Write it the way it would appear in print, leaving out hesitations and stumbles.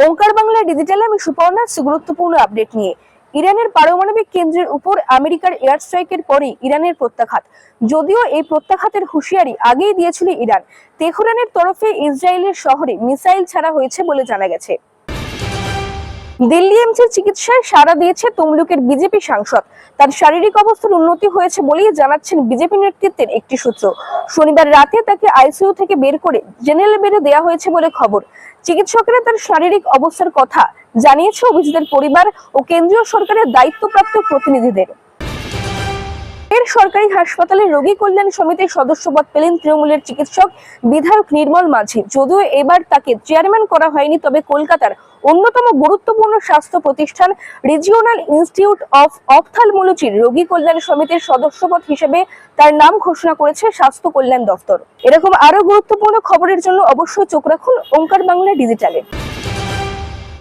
ওঙ্কার বাংলা ডিজিটালে আমি সুপর্ণা গুরুত্বপূর্ণ আপডেট নিয়ে। ইরানের পারমাণবিক কেন্দ্রের উপর আমেরিকার এয়ার স্ট্রাইকের পরে ইরানের প্রত্যাঘাত। যদিও এই প্রত্যাঘাতের হুঁশিয়ারি আগেই দিয়েছিল ইরান, তেহরানের তরফে ইসরায়েলের শহরে মিসাইল ছাড়া হয়েছে বলে জানা গেছে। দিল্লি এমসের চিকিৎসায় সাড়া দিয়েছে তমলুকের বিজেপি সাংসদ। তার শারীরিক অবস্থার উন্নতি হয়েছে বলেই জানাচ্ছেন বিজেপি নেতৃত্বের একটি সূত্র। শনিবার রাতে তাকে আইসিইউ থেকে বের করে জেনারেল বেডে দেওয়া হয়েছে বলে খবর। চিকিৎসকেরা তার শারীরিক অবস্থার কথা জানিয়েছে অভিজিতের পরিবার ও কেন্দ্রীয় সরকারের দায়িত্বপ্রাপ্ত প্রতিনিধিদের। সরকারি হাসপাতালে রোগী কল্যাণ সমিতির সদস্যপদ পেলেন তৃণমূলের চিকিৎসক বিধায়ক নির্মল মাঝি। যদিও এবার তাকে চেয়ারম্যান করা হয়নি, তবে কলকাতার অন্যতম গুরুত্বপূর্ণ স্বাস্থ্য প্রতিষ্ঠান রিজিওনাল ইনস্টিটিউট অফ অপথ্যালমোলজির রোগী কল্যাণ সমিতির সদস্যপদ হিসেবে তার নাম ঘোষণা করেছে স্বাস্থ্য কল্যাণ দপ্তর। এরকম আরো গুরুত্বপূর্ণ খবরের জন্য অবশ্যই চোখ রাখুন ওঙ্কার বাংলা ডিজিটালে।